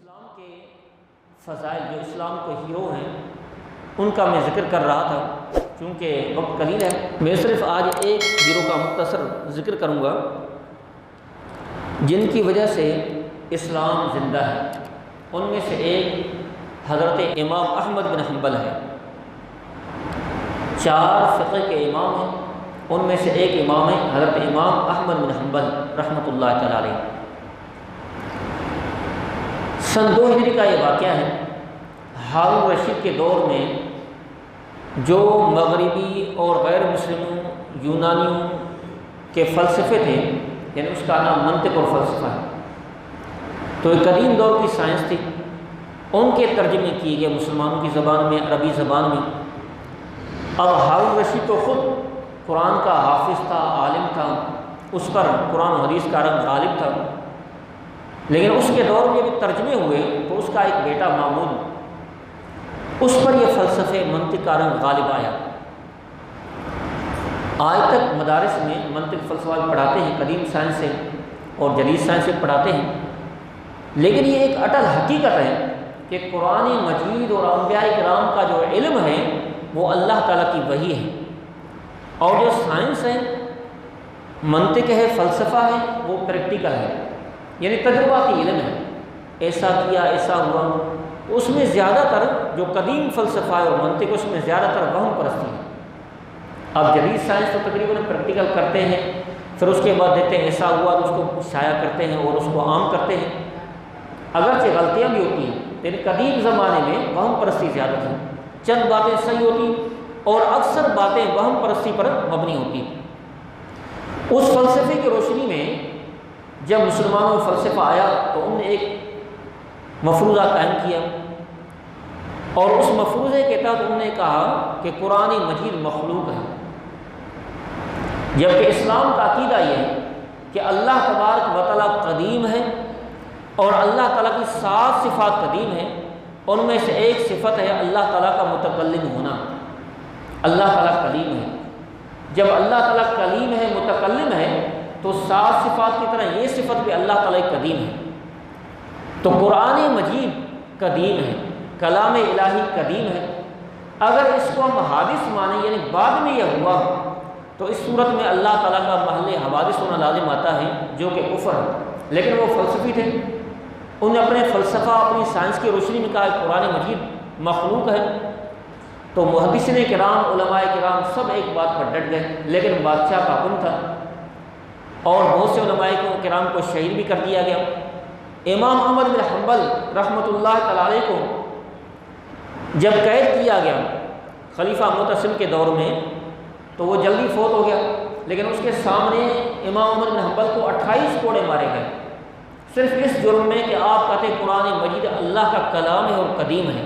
اسلام کے فضائل، جو اسلام کے ہیرو ہیں، ان کا میں ذکر کر رہا تھا۔ چونکہ وقت قلیل ہے، میں صرف آج ایک ہیرو کا مختصر ذکر کروں گا جن کی وجہ سے اسلام زندہ ہے۔ ان میں سے ایک حضرت امام احمد بن حنبل ہے۔ 4 فقہ کے امام ہیں، ان میں سے ایک امام ہے حضرت امام احمد بن حنبل رحمۃ اللہ تعالی علیہ۔ سن 2 ہجری کا یہ واقعہ ہے۔ ہارون رشید کے دور میں جو مغربی اور غیر مسلموں یونانیوں کے فلسفے تھے، یعنی اس کا نام منطق اور فلسفہ ہے، تو ایک قدیم دور کی سائنس تھی، ان کے ترجمے کیے گئے مسلمانوں کی زبان میں، عربی زبان میں۔ اب ہارون رشید تو خود قرآن کا حافظ تھا، عالم تھا، اس پر قرآن و حدیث کا رنگ غالب تھا، لیکن اس کے دور میں بھی ترجمے ہوئے تو اس کا ایک بیٹا مامون، اس پر یہ فلسفے منطق کا رنگ غالب آیا۔ آج تک مدارس میں منطق فلسفہ پڑھاتے ہیں، قدیم سائنس سے اور جدید سائنس سے پڑھاتے ہیں، لیکن یہ ایک اٹل حقیقت ہے کہ قرآن مجید اور انبیاء کرام کا جو علم ہے وہ اللہ تعالیٰ کی وحی ہے، اور جو سائنس ہے، منطق ہے، فلسفہ ہے، وہ پریکٹیکل ہے، یعنی تجرباتی علم ہے۔ ایسا کیا، ایسا ہوا، اس میں زیادہ تر جو قدیم فلسفہ ہے اور منطق، اس میں زیادہ تر وہم پرستی ہے۔ اب جدید سائنس تو تقریباً پریکٹیکل کرتے ہیں، پھر اس کے بعد دیکھتے ہیں ایسا ہوا تو اس کو شائع کرتے ہیں اور اس کو عام کرتے ہیں، اگرچہ غلطیاں بھی ہوتی ہیں، لیکن قدیم زمانے میں وہم پرستی زیادہ تھی، چند باتیں صحیح ہوتی اور اکثر باتیں وہم پرستی پر مبنی ہوتی۔ اس فلسفے کی روشنی میں جب مسلمانوں میں فلسفہ آیا تو انہوں نے ایک مفروضہ قائم کیا، اور اس مفروضے کے تحت انہوں نے کہا کہ قرآن مجید مخلوق ہے، جبکہ اسلام کا عقیدہ یہ ہے کہ اللہ تبارک و تعالیٰ قدیم ہے اور اللہ تعالیٰ کی 7 صفات قدیم ہیں، ان میں سے ایک صفت ہے اللہ تعالیٰ کا متکلم ہونا۔ اللہ تعالیٰ کلیم ہے، جب اللہ تعالیٰ کلیم ہے، متکلم ہے، تو 7 صفات کی طرح یہ صفت بھی اللہ تعالیٰ قدیم ہے۔ تو قرآن مجید قدیم ہے، کلام الہی قدیم ہے۔ اگر اس کو ہم حادث مانیں، یعنی بعد میں یہ ہوا، تو اس صورت میں اللہ تعالیٰ کا محل حوادث ہونا لازم آتا ہے، جو کہ کفر ہے۔ لیکن وہ فلسفی تھے، انہوں نے اپنے فلسفہ، اپنی سائنس کی روشنی میں کہا کہ قرآن مجید مخلوق ہے، تو محدثین کرام، علماء کرام سب ایک بات پر ڈٹ گئے، لیکن بادشاہ کا حکم تھا اور بہت سے علماء کرام کو شہید بھی کر دیا گیا۔ امام احمد بن حنبل رحمۃ اللہ تعالی علیہ کو جب قید کیا گیا خلیفہ معتصم کے دور میں، تو وہ جلدی فوت ہو گیا، لیکن اس کے سامنے امام احمد بن حنبل کو 28 کوڑے مارے گئے، صرف اس جرم میں کہ آپ کہتے ہیں قرآن مجید اللہ کا کلام ہے اور قدیم ہے،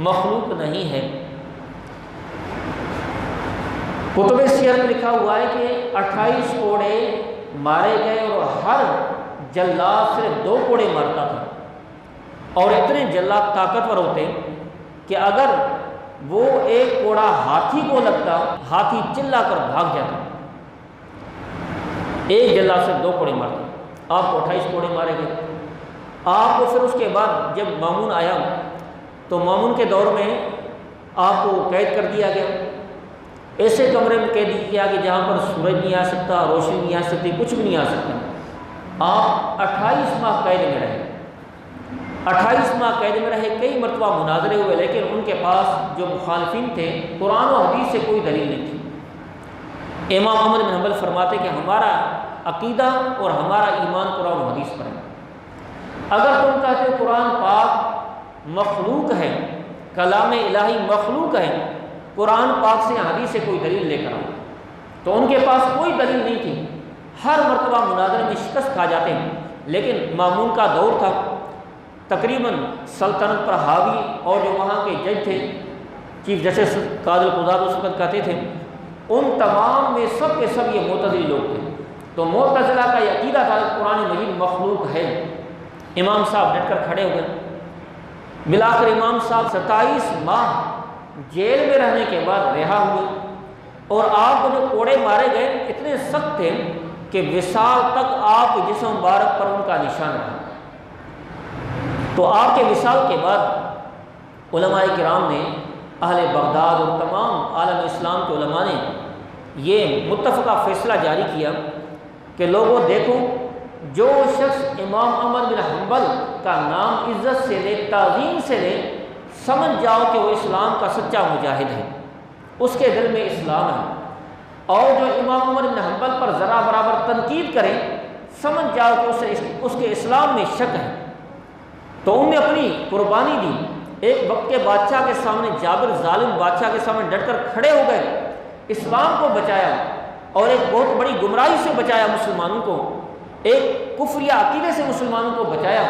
مخلوق نہیں ہے۔ کتب سیر میں لکھا ہوا ہے کہ 28 کوڑے مارے گئے اور ہر جلاد صرف 2 کوڑے مارتا تھا، اور اتنے جلاد طاقتور ہوتے کہ اگر وہ ایک کوڑا ہاتھی کو لگتا، ہاتھی چلا کر بھاگ جاتا۔ ایک جلاد صرف 2 کوڑے مارتا، آپ کو 28 کوڑے مارے گئے۔ آپ کو پھر اس کے بعد جب مامون آیا تو مامون کے دور میں آپ کو قید کر دیا گیا، ایسے کمرے میں قید کیا کہ جہاں پر سورج نہیں آ سکتا، روشنی نہیں آ سکتی، کچھ بھی نہیں آ سکتا۔ آپ 28 ماہ قید میں رہے، 28 ماہ قید میں رہے، کئی مرتبہ مناظرے ہوئے، لیکن ان کے پاس جو مخالفین تھے قرآن و حدیث سے کوئی دلیل نہیں تھی۔ امام احمد بن حنبل فرماتے کہ ہمارا عقیدہ اور ہمارا ایمان قرآن و حدیث پر ہے۔ اگر تم کہتے ہو قرآن پاک مخلوق ہے، کلام الہی مخلوق ہے، قرآن پاک سے، حدیث سے کوئی دلیل لے کر آؤ، تو ان کے پاس کوئی دلیل نہیں تھی، ہر مرتبہ مناظرے میں شکست کھا جاتے ہیں۔ لیکن مامون کا دور تھا، تقریباً سلطنت پر حاوی، اور جو وہاں کے جج تھے، چیف جسٹس قاضی القضات اس وقت کہتے تھے، ان تمام میں سب کے سب یہ معتزلی لوگ تھے۔ تو معتزلہ کا یہ عقیدہ تھا کہ قرآن مجید مخلوق ہے۔ امام صاحب ڈٹ کر کھڑے ہو گئے، بلاخر امام صاحب 27 ماہ جیل میں رہنے کے بعد رہا ہوئے، اور آپ کو جو کوڑے مارے گئے اتنے سخت تھے کہ وصال تک آپ کے جسم مبارک پر ان کا نشان رہا۔ تو آپ کے وصال کے بعد علماء کرام نے، اہل بغداد اور تمام عالم اسلام کے علماء نے یہ متفقہ فیصلہ جاری کیا کہ لوگوں دیکھو، جو شخص امام احمد بن حنبل کا نام عزت سے لے، تعظیم سے لے، سمجھ جاؤ کہ وہ اسلام کا سچا مجاہد ہے، اس کے دل میں اسلام ہے، اور جو امام احمد بن حنبل پر ذرا برابر تنقید کرے، سمجھ جاؤ کہ اس کے اسلام میں شک ہے۔ تو ان نے اپنی قربانی دی، ایک وقت کے بادشاہ کے سامنے، جابر ظالم بادشاہ کے سامنے ڈٹ کر کھڑے ہو گئے، اسلام کو بچایا اور ایک بہت بڑی گمراہی سے بچایا مسلمانوں کو، ایک کفریہ عقیدے سے مسلمانوں کو بچایا۔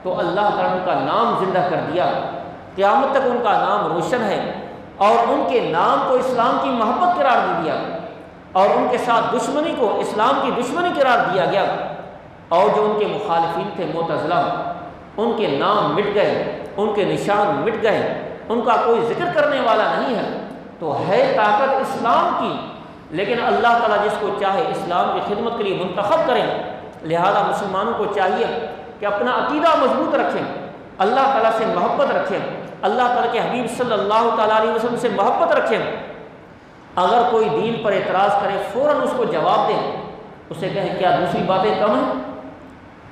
تو اللہ تعالیٰ نے ان کا نام زندہ کر دیا، قیامت تک ان کا نام روشن ہے، اور ان کے نام کو اسلام کی محبت قرار دے دیا، اور ان کے ساتھ دشمنی کو اسلام کی دشمنی قرار دیا گیا، اور جو ان کے مخالفین تھے معتزلہ، ان کے نام مٹ گئے، ان کے نشان مٹ گئے، ان کا کوئی ذکر کرنے والا نہیں ہے۔ تو ہے طاقت اسلام کی، لیکن اللہ تعالیٰ جس کو چاہے اسلام کی خدمت کے لیے منتخب کریں۔ لہذا مسلمانوں کو چاہیے کہ اپنا عقیدہ مضبوط رکھیں، اللہ تعالیٰ سے محبت رکھیں، اللہ تعالیٰ کے حبیب صلی اللہ تعالیٰ علیہ وسلم سے محبت رکھیں۔ اگر کوئی دین پر اعتراض کرے فوراً اس کو جواب دیں، اسے کہیں کیا دوسری باتیں کم ہیں؟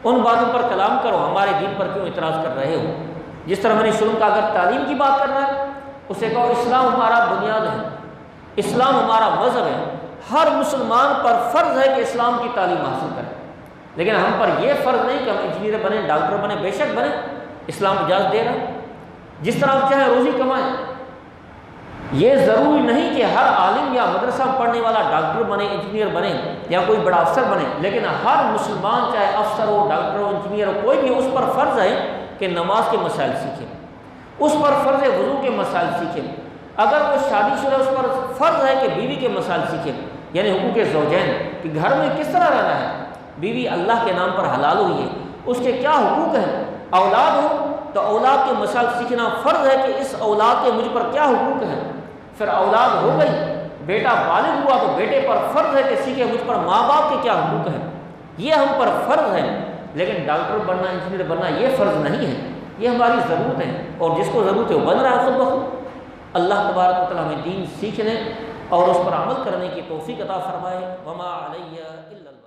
ان باتوں پر کلام کرو، ہمارے دین پر کیوں اعتراض کر رہے ہو؟ جس طرح میں نے شروع کا، اگر تعلیم کی بات کر رہا ہے، اسے کہو اسلام ہمارا بنیاد ہے، اسلام ہمارا مذہب ہے، ہر مسلمان پر فرض ہے کہ اسلام کی تعلیم حاصل کرے، لیکن ہم پر یہ فرض نہیں کہ ہم انجینئر بنیں، ڈاکٹر بنیں، بے شک بنیں، اسلام اجازت دے رہا ہے، جس طرح ہم چاہیں روزی کمائیں۔ یہ ضروری نہیں کہ ہر عالم یا مدرسہ پڑھنے والا ڈاکٹر بنے، انجینئر بنے، یا کوئی بڑا افسر بنے، لیکن ہر مسلمان چاہے افسر ہو، ڈاکٹر ہو، انجینئر ہو، کوئی بھی، اس پر فرض ہے کہ نماز کے مسائل سیکھیں، اس پر فرض ہے وضو کے مسائل سیکھیں، اگر وہ شادی شدہ اس پر فرض ہے کہ بیوی کے مسائل سیکھیں، یعنی حقوق زوجین کہ گھر میں کس طرح رہنا ہے، بیوی اللہ کے نام پر حلال ہوئی ہے، اس کے کیا حقوق ہیں، اولاد ہو تو اولاد کے مسائل سیکھنا فرض ہے کہ اس اولاد کے مجھ پر کیا حقوق ہیں، پھر اولاد ہو گئی، بیٹا بالغ ہوا تو بیٹے پر فرض ہے کہ سیکھے مجھ پر ماں باپ کے کیا حقوق ہیں، یہ ہم پر فرض ہے، لیکن ڈاکٹر بننا، انجینئر بننا یہ فرض نہیں ہے، یہ ہماری ضرورت ہے، اور جس کو ضرورت ہے وہ بن رہا ہے خود بخود۔ اللہ تبارک و تعالیٰ ہمیں دین سیکھنے اور اس پر عمل کرنے کی توفیق عطا فرمائے۔ وما علیہ الا اللہ۔